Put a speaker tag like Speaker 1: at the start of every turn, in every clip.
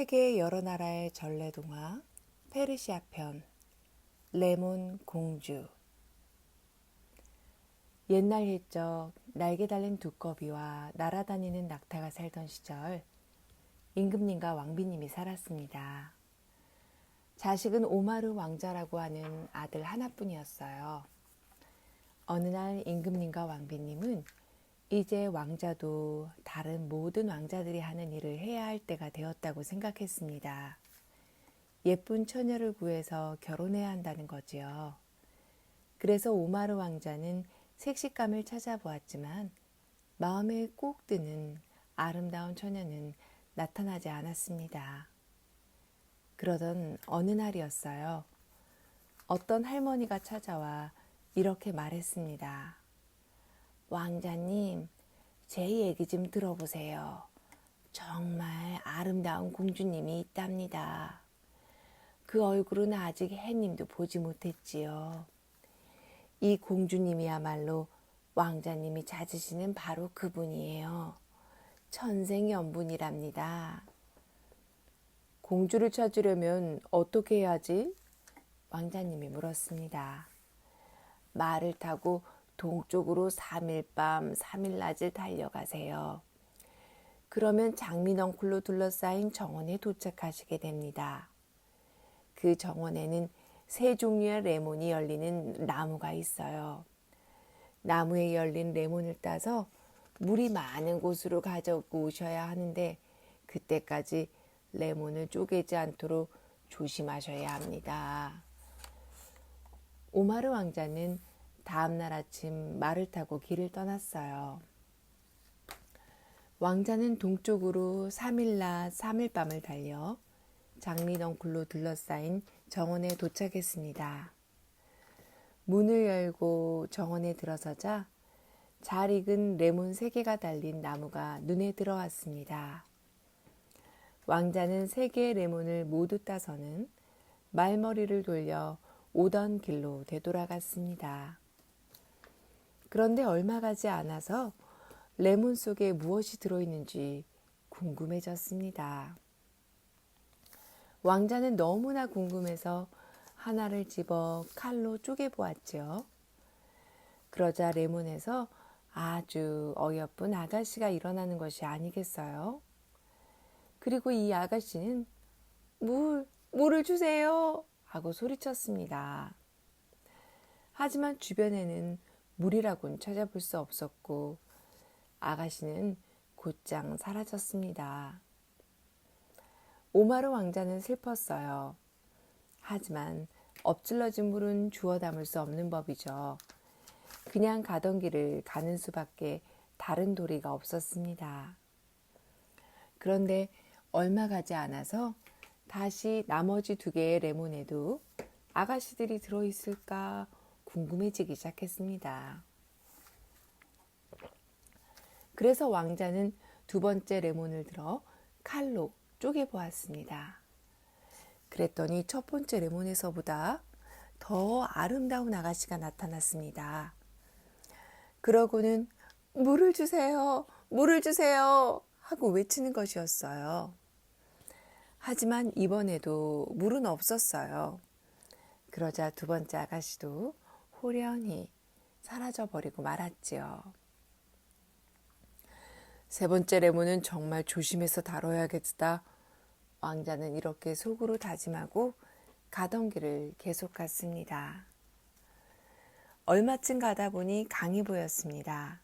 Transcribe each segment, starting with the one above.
Speaker 1: 세계의 여러 나라의 전래동화 페르시아 편 레몬 공주. 옛날 옛적 날개 달린 두꺼비와 날아다니는 낙타가 살던 시절 임금님과 왕비님이 살았습니다. 자식은 오마르 왕자라고 하는 아들 하나뿐이었어요. 어느 날 임금님과 왕비님은 이제 왕자도 다른 모든 왕자들이 하는 일을 해야 할 때가 되었다고 생각했습니다. 예쁜 처녀를 구해서 결혼해야 한다는 거지요. 그래서 오마르 왕자는 색시감을 찾아보았지만 마음에 꼭 드는 아름다운 처녀는 나타나지 않았습니다. 그러던 어느 날이었어요. 어떤 할머니가 찾아와 이렇게 말했습니다. 왕자님, 제 얘기 좀 들어보세요. 정말 아름다운 공주님이 있답니다. 그 얼굴은 아직 해님도 보지 못했지요. 이 공주님이야말로 왕자님이 찾으시는 바로 그분이에요. 천생연분이랍니다. 공주를 찾으려면 어떻게 해야지? 왕자님이 물었습니다. 말을 타고 동쪽으로 3일 밤 3일 낮을 달려가세요. 그러면 장미넝쿨로 둘러싸인 정원에 도착하시게 됩니다. 그 정원에는 세 종류의 레몬이 열리는 나무가 있어요. 나무에 열린 레몬을 따서 물이 많은 곳으로 가져고 오셔야 하는데 그때까지 레몬을 쪼개지 않도록 조심하셔야 합니다. 오마르 왕자는 다음날 아침 말을 타고 길을 떠났어요. 왕자는 동쪽으로 3일 낮 3일 밤을 달려 장미넝쿨로 둘러싸인 정원에 도착했습니다. 문을 열고 정원에 들어서자 잘 익은 레몬 3개가 달린 나무가 눈에 들어왔습니다. 왕자는 3개의 레몬을 모두 따서는 말머리를 돌려 오던 길로 되돌아갔습니다. 그런데 얼마 가지 않아서 레몬 속에 무엇이 들어있는지 궁금해졌습니다. 왕자는 너무나 궁금해서 하나를 집어 칼로 쪼개보았지요. 그러자 레몬에서 아주 어여쁜 아가씨가 일어나는 것이 아니겠어요? 그리고 이 아가씨는 물을 주세요 하고 소리쳤습니다. 하지만 주변에는 물이라고는 찾아볼 수 없었고 아가씨는 곧장 사라졌습니다. 오마르 왕자는 슬펐어요. 하지만 엎질러진 물은 주워 담을 수 없는 법이죠. 그냥 가던 길을 가는 수밖에 다른 도리가 없었습니다. 그런데 얼마 가지 않아서 다시 나머지 2개의 레몬에도 아가씨들이 들어있을까 궁금해지기 시작했습니다. 그래서 왕자는 2번째 레몬을 들어 칼로 쪼개보았습니다. 그랬더니 첫 번째 레몬에서보다 더 아름다운 아가씨가 나타났습니다. 그러고는 물을 주세요, 물을 주세요 하고 외치는 것이었어요. 하지만 이번에도 물은 없었어요. 그러자 2번째 아가씨도 호련히 사라져버리고 말았지요. 3번째 레몬은 정말 조심해서 다뤄야겠다. 왕자는 이렇게 속으로 다짐하고 가던 길을 계속 갔습니다. 얼마쯤 가다 보니 강이 보였습니다.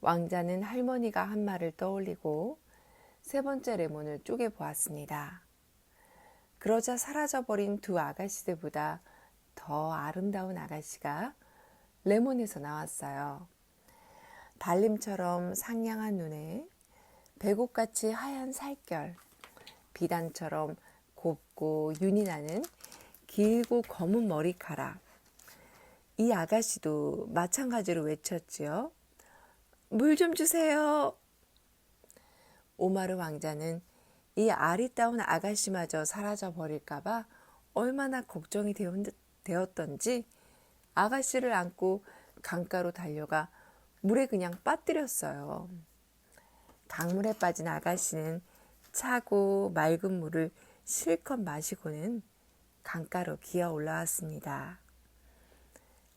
Speaker 1: 왕자는 할머니가 한 말을 떠올리고 3번째 레몬을 쪼개보았습니다. 그러자 사라져버린 2 아가씨들보다 더 아름다운 아가씨가 레몬에서 나왔어요. 달림처럼 상냥한 눈에 배곡같이 하얀 살결, 비단처럼 곱고 윤이 나는 길고 검은 머리카락. 이 아가씨도 마찬가지로 외쳤지요. 물 좀 주세요. 오마르 왕자는 이 아리따운 아가씨마저 사라져 버릴까봐 얼마나 걱정이 되었던지 아가씨를 안고 강가로 달려가 물에 그냥 빠뜨렸어요. 강물에 빠진 아가씨는 차고 맑은 물을 실컷 마시고는 강가로 기어 올라왔습니다.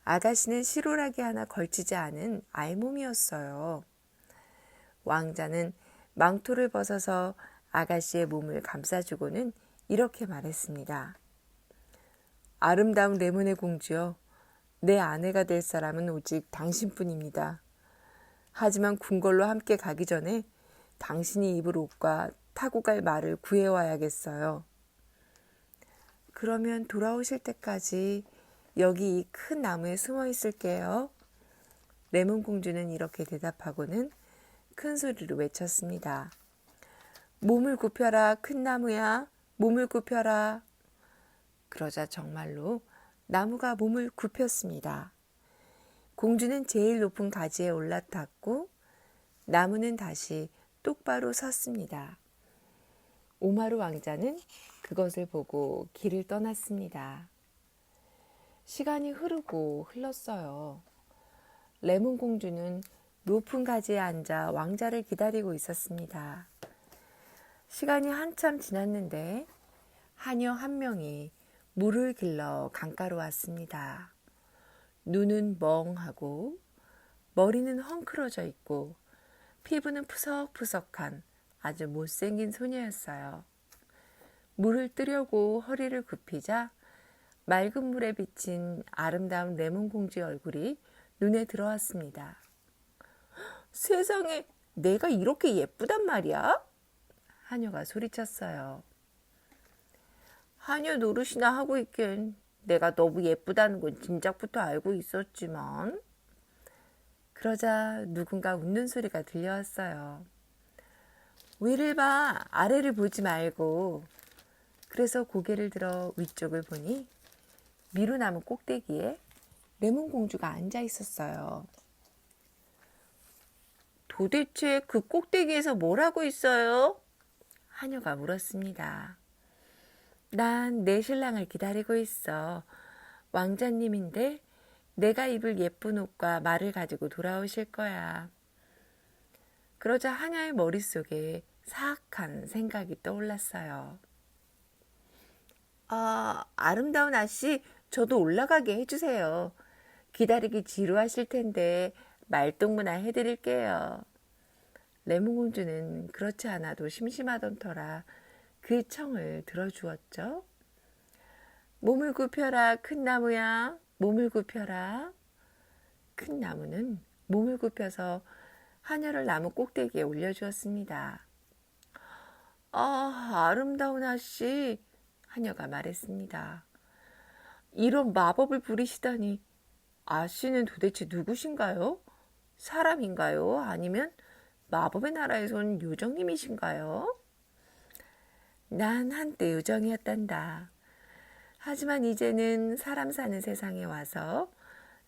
Speaker 1: 아가씨는 실오라기 하나 걸치지 않은 알몸이었어요. 왕자는 망토를 벗어서 아가씨의 몸을 감싸주고는 이렇게 말했습니다. 아름다운 레몬의 공주여, 내 아내가 될 사람은 오직 당신뿐입니다. 하지만 궁궐로 함께 가기 전에 당신이 입을 옷과 타고 갈 말을 구해와야겠어요. 그러면 돌아오실 때까지 여기 이 큰 나무에 숨어 있을게요. 레몬 공주는 이렇게 대답하고는 큰 소리로 외쳤습니다. 몸을 굽혀라, 큰 나무야. 몸을 굽혀라. 그러자 정말로 나무가 몸을 굽혔습니다. 공주는 제일 높은 가지에 올라탔고 나무는 다시 똑바로 섰습니다. 오마루 왕자는 그것을 보고 길을 떠났습니다. 시간이 흐르고 흘렀어요. 레몬 공주는 높은 가지에 앉아 왕자를 기다리고 있었습니다. 시간이 한참 지났는데 하녀 한 명이 물을 길러 강가로 왔습니다. 눈은 멍하고 머리는 헝클어져 있고 피부는 푸석푸석한 아주 못생긴 소녀였어요. 물을 뜨려고 허리를 굽히자 맑은 물에 비친 아름다운 레몬 공주의 얼굴이 눈에 들어왔습니다. 세상에, 내가 이렇게 예쁘단 말이야? 하녀가 소리쳤어요. 하녀 노릇이나 하고 있긴 내가 너무 예쁘다는 건 진작부터 알고 있었지만. 그러자 누군가 웃는 소리가 들려왔어요. 위를 봐, 아래를 보지 말고. 그래서 고개를 들어 위쪽을 보니 미루나무 꼭대기에 레몬 공주가 앉아 있었어요. 도대체 그 꼭대기에서 뭘 하고 있어요? 하녀가 물었습니다. 난 내 신랑을 기다리고 있어. 왕자님인데 내가 입을 예쁜 옷과 말을 가지고 돌아오실 거야. 그러자 하녀의 머릿속에 사악한 생각이 떠올랐어요. 아름다운 아씨, 저도 올라가게 해주세요. 기다리기 지루하실 텐데 말동무나 해드릴게요. 레몬 공주는 그렇지 않아도 심심하던 터라 그 청을 들어주었죠. 몸을 굽혀라, 큰 나무야. 몸을 굽혀라. 큰 나무는 몸을 굽혀서 하녀를 나무 꼭대기에 올려주었습니다. 아름다운 아씨, 하녀가 말했습니다. 이런 마법을 부리시다니, 아씨는 도대체 누구신가요? 사람인가요? 아니면 마법의 나라에서 온 요정님이신가요? 난 한때 요정이었단다. 하지만 이제는 사람 사는 세상에 와서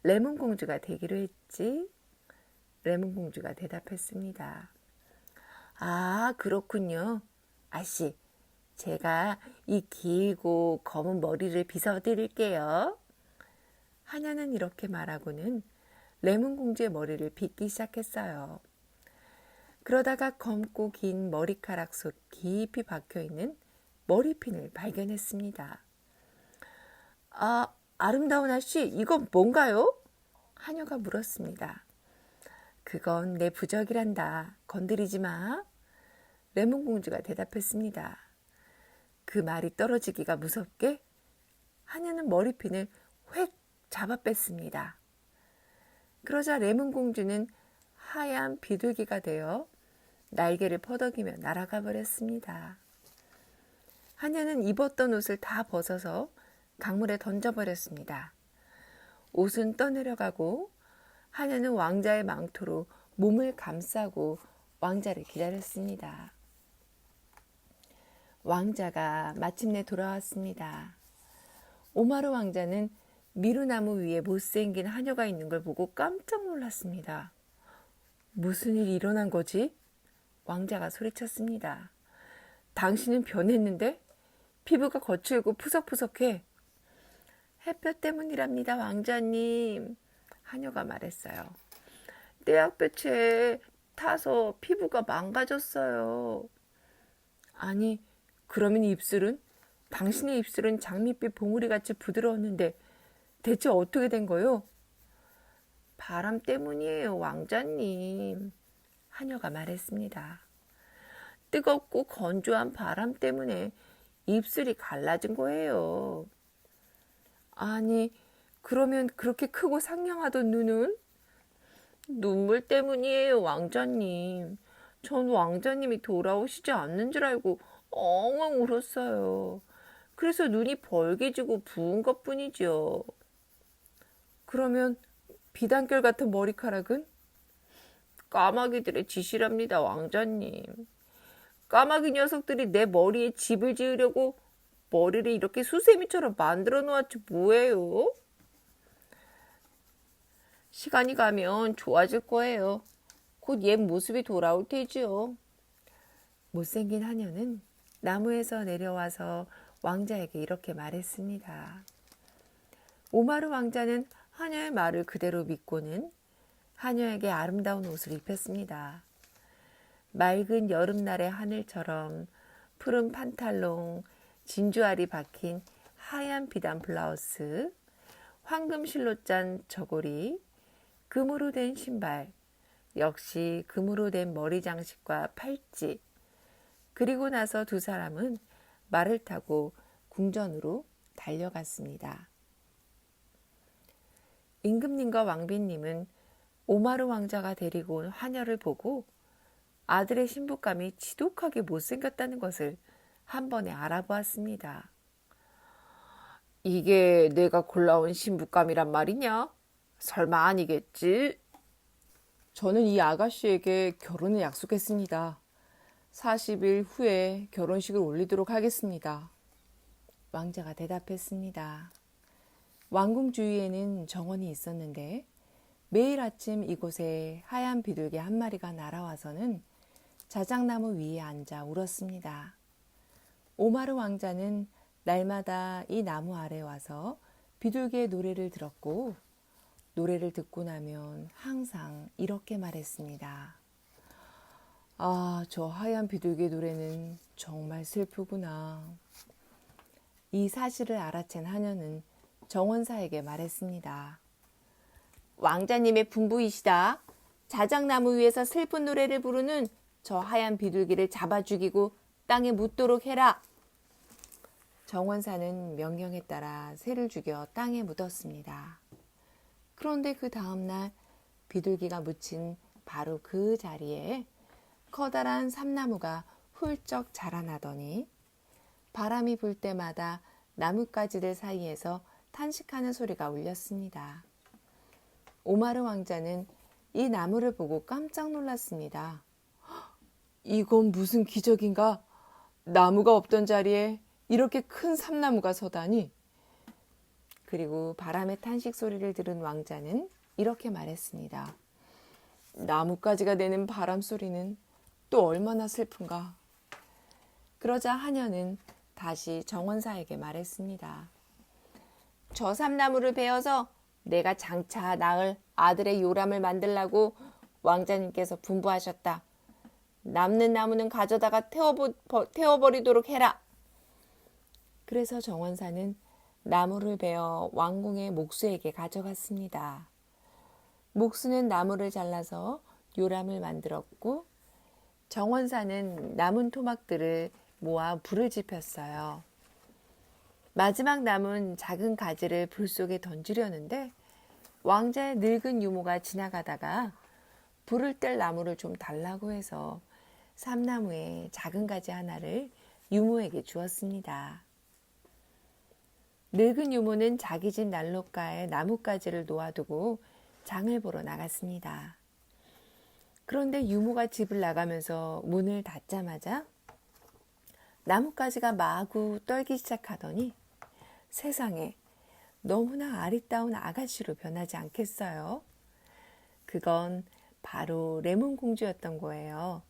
Speaker 1: 레몬 공주가 되기로 했지. 레몬 공주가 대답했습니다. 그렇군요. 아씨, 제가 이 길고 검은 머리를 빗어드릴게요. 하녀는 이렇게 말하고는 레몬 공주의 머리를 빗기 시작했어요. 그러다가 검고 긴 머리카락 속 깊이 박혀있는 머리핀을 발견했습니다. 아름다운 아씨, 이건 뭔가요? 하녀가 물었습니다. 그건 내 부적이란다. 건드리지 마. 레몬 공주가 대답했습니다. 그 말이 떨어지기가 무섭게 하녀는 머리핀을 획 잡아 뺐습니다. 그러자 레몬 공주는 하얀 비둘기가 되어 날개를 퍼덕이며 날아가 버렸습니다. 하녀는 입었던 옷을 다 벗어서 강물에 던져버렸습니다. 옷은 떠내려가고 하녀는 왕자의 망토로 몸을 감싸고 왕자를 기다렸습니다. 왕자가 마침내 돌아왔습니다. 오마루 왕자는 미루나무 위에 못생긴 하녀가 있는 걸 보고 깜짝 놀랐습니다. 무슨 일이 일어난 거지? 왕자가 소리쳤습니다. 당신은 변했는데? 피부가 거칠고 푸석푸석해. 햇볕 때문이랍니다, 왕자님. 하녀가 말했어요. 떼약볕에 타서 피부가 망가졌어요. 아니, 그러면 입술은? 당신의 입술은 장밋빛 봉우리같이 부드러웠는데 대체 어떻게 된 거요? 바람 때문이에요, 왕자님. 하녀가 말했습니다. 뜨겁고 건조한 바람 때문에 입술이 갈라진 거예요. 아니, 그러면 그렇게 크고 상냥하던 눈은? 눈물 때문이에요, 왕자님. 전 왕자님이 돌아오시지 않는 줄 알고 엉엉 울었어요. 그래서 눈이 벌개지고 부은 것뿐이죠. 그러면 비단결 같은 머리카락은? 까마귀들의 짓이랍니다, 왕자님. 까마귀 녀석들이 내 머리에 집을 지으려고 머리를 이렇게 수세미처럼 만들어 놓았지 뭐예요? 시간이 가면 좋아질 거예요. 곧 옛 모습이 돌아올 테지요. 못생긴 하녀는 나무에서 내려와서 왕자에게 이렇게 말했습니다. 오마르 왕자는 하녀의 말을 그대로 믿고는 하녀에게 아름다운 옷을 입혔습니다. 맑은 여름날의 하늘처럼 푸른 판탈롱, 진주알이 박힌 하얀 비단 블라우스, 황금실로 짠 저고리, 금으로 된 신발, 역시 금으로 된 머리 장식과 팔찌. 그리고 나서 두 사람은 말을 타고 궁전으로 달려갔습니다. 임금님과 왕비님은 오마르 왕자가 데리고 온 하녀를 보고 아들의 신부감이 지독하게 못생겼다는 것을 한 번에 알아보았습니다. 이게 내가 골라온 신부감이란 말이냐? 설마 아니겠지?
Speaker 2: 저는 이 아가씨에게 결혼을 약속했습니다. 40일 후에 결혼식을 올리도록 하겠습니다.
Speaker 1: 왕자가 대답했습니다. 왕궁 주위에는 정원이 있었는데 매일 아침 이곳에 하얀 비둘기 한 마리가 날아와서는 자작나무 위에 앉아 울었습니다. 오마르 왕자는 날마다 이 나무 아래 와서 비둘기의 노래를 들었고 노래를 듣고 나면 항상 이렇게 말했습니다. 아, 저 하얀 비둘기의 노래는 정말 슬프구나. 이 사실을 알아챈 하녀는 정원사에게 말했습니다. 왕자님의 분부이시다. 자작나무 위에서 슬픈 노래를 부르는 저 하얀 비둘기를 잡아 죽이고 땅에 묻도록 해라. 정원사는 명령에 따라 새를 죽여 땅에 묻었습니다. 그런데 그 다음날 비둘기가 묻힌 바로 그 자리에 커다란 삼나무가 훌쩍 자라나더니 바람이 불 때마다 나뭇가지들 사이에서 탄식하는 소리가 울렸습니다. 오마르 왕자는 이 나무를 보고 깜짝 놀랐습니다. 이건 무슨 기적인가? 나무가 없던 자리에 이렇게 큰 삼나무가 서다니. 그리고 바람의 탄식 소리를 들은 왕자는 이렇게 말했습니다. 나뭇가지가 내는 바람 소리는 또 얼마나 슬픈가. 그러자 하녀는 다시 정원사에게 말했습니다. 저 삼나무를 베어서 내가 장차 낳을 아들의 요람을 만들라고 왕자님께서 분부하셨다. 남는 나무는 가져다가 태워버리도록 해라. 그래서 정원사는 나무를 베어 왕궁의 목수에게 가져갔습니다. 목수는 나무를 잘라서 요람을 만들었고 정원사는 남은 토막들을 모아 불을 지폈어요. 마지막 남은 작은 가지를 불 속에 던지려는데 왕자의 늙은 유모가 지나가다가 불을 뗄 나무를 좀 달라고 해서 삼나무의 작은 가지 하나를 유모에게 주었습니다. 늙은 유모는 자기 집 난로가에 나뭇가지를 놓아두고 장을 보러 나갔습니다. 그런데 유모가 집을 나가면서 문을 닫자마자 나뭇가지가 마구 떨기 시작하더니 세상에 너무나 아리따운 아가씨로 변하지 않겠어요? 그건 바로 레몬 공주였던 거예요.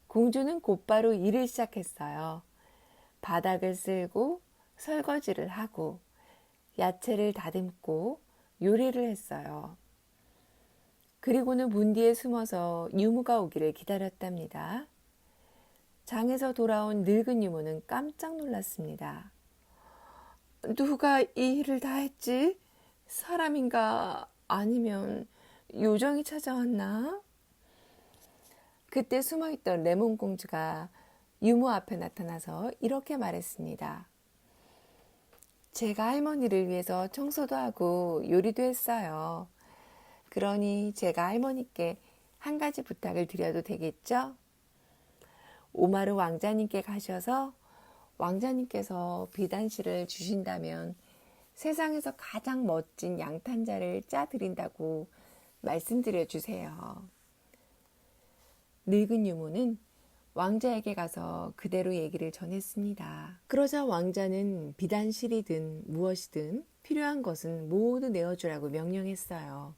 Speaker 1: 공주는 곧바로 일을 시작했어요. 바닥을 쓸고 설거지를 하고 야채를 다듬고 요리를 했어요. 그리고는 문 뒤에 숨어서 유모가 오기를 기다렸답니다. 장에서 돌아온 늙은 유모는 깜짝 놀랐습니다. 누가 이 일을 다 했지? 사람인가 아니면 요정이 찾아왔나? 그때 숨어있던 레몬 공주가 유모 앞에 나타나서 이렇게 말했습니다. 제가 할머니를 위해서 청소도 하고 요리도 했어요. 그러니 제가 할머니께 한 가지 부탁을 드려도 되겠죠? 오마르 왕자님께 가셔서 왕자님께서 비단실을 주신다면 세상에서 가장 멋진 양탄자를 짜드린다고 말씀드려 주세요. 늙은 유모는 왕자에게 가서 그대로 얘기를 전했습니다. 그러자 왕자는 비단실이든 무엇이든 필요한 것은 모두 내어주라고 명령했어요.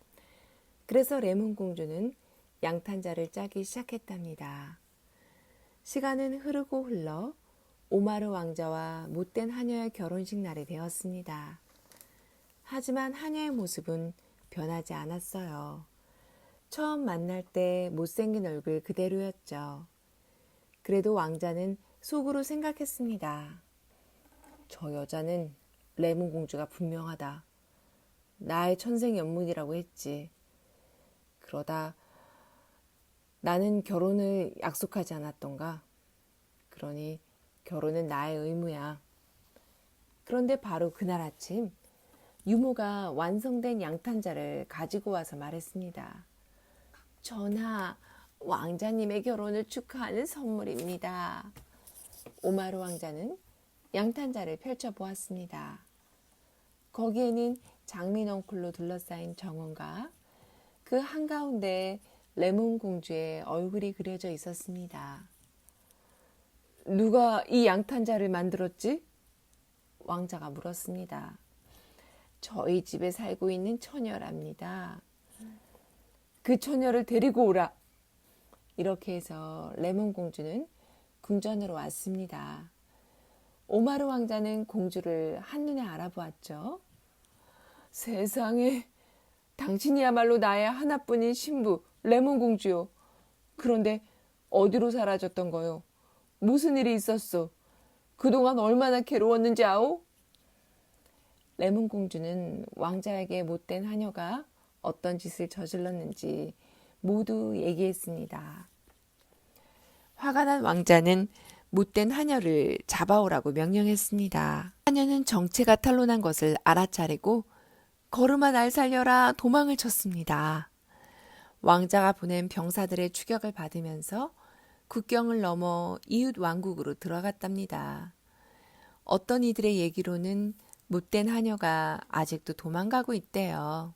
Speaker 1: 그래서 레몬 공주는 양탄자를 짜기 시작했답니다. 시간은 흐르고 흘러 오마르 왕자와 못된 하녀의 결혼식 날이 되었습니다. 하지만 하녀의 모습은 변하지 않았어요. 처음 만날 때 못생긴 얼굴 그대로였죠. 그래도 왕자는 속으로 생각했습니다. 저 여자는 레몬 공주가 분명하다. 나의 천생연분이라고 했지. 그러다 나는 결혼을 약속하지 않았던가? 그러니 결혼은 나의 의무야. 그런데 바로 그날 아침 유모가 완성된 양탄자를 가지고 와서 말했습니다. 전하, 왕자님의 결혼을 축하하는 선물입니다. 오마르 왕자는 양탄자를 펼쳐보았습니다. 거기에는 장미넝쿨로 둘러싸인 정원과 그 한가운데 레몬 공주의 얼굴이 그려져 있었습니다. 누가 이 양탄자를 만들었지? 왕자가 물었습니다. 저희 집에 살고 있는 처녀랍니다. 그 처녀를 데리고 오라. 이렇게 해서 레몬 공주는 궁전으로 왔습니다. 오마르 왕자는 공주를 한눈에 알아보았죠. 세상에, 당신이야말로 나의 하나뿐인 신부 레몬 공주요. 그런데 어디로 사라졌던 거요? 무슨 일이 있었소? 그동안 얼마나 괴로웠는지 아오? 레몬 공주는 왕자에게 못된 하녀가 어떤 짓을 저질렀는지 모두 얘기했습니다. 화가 난 왕자는 못된 하녀를 잡아오라고 명령했습니다. 하녀는 정체가 탄로난 것을 알아차리고 걸음아 날 살려라 도망을 쳤습니다. 왕자가 보낸 병사들의 추격을 받으면서 국경을 넘어 이웃 왕국으로 들어갔답니다. 어떤 이들의 얘기로는 못된 하녀가 아직도 도망가고 있대요.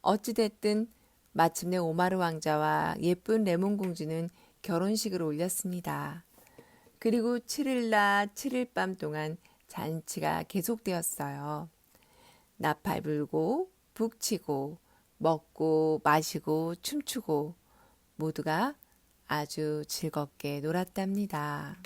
Speaker 1: 어찌됐든 마침내 오마르 왕자와 예쁜 레몬 공주는 결혼식을 올렸습니다. 그리고 7일날 7일 밤 동안 잔치가 계속되었어요. 나팔 불고 북치고 먹고 마시고 춤추고 모두가 아주 즐겁게 놀았답니다.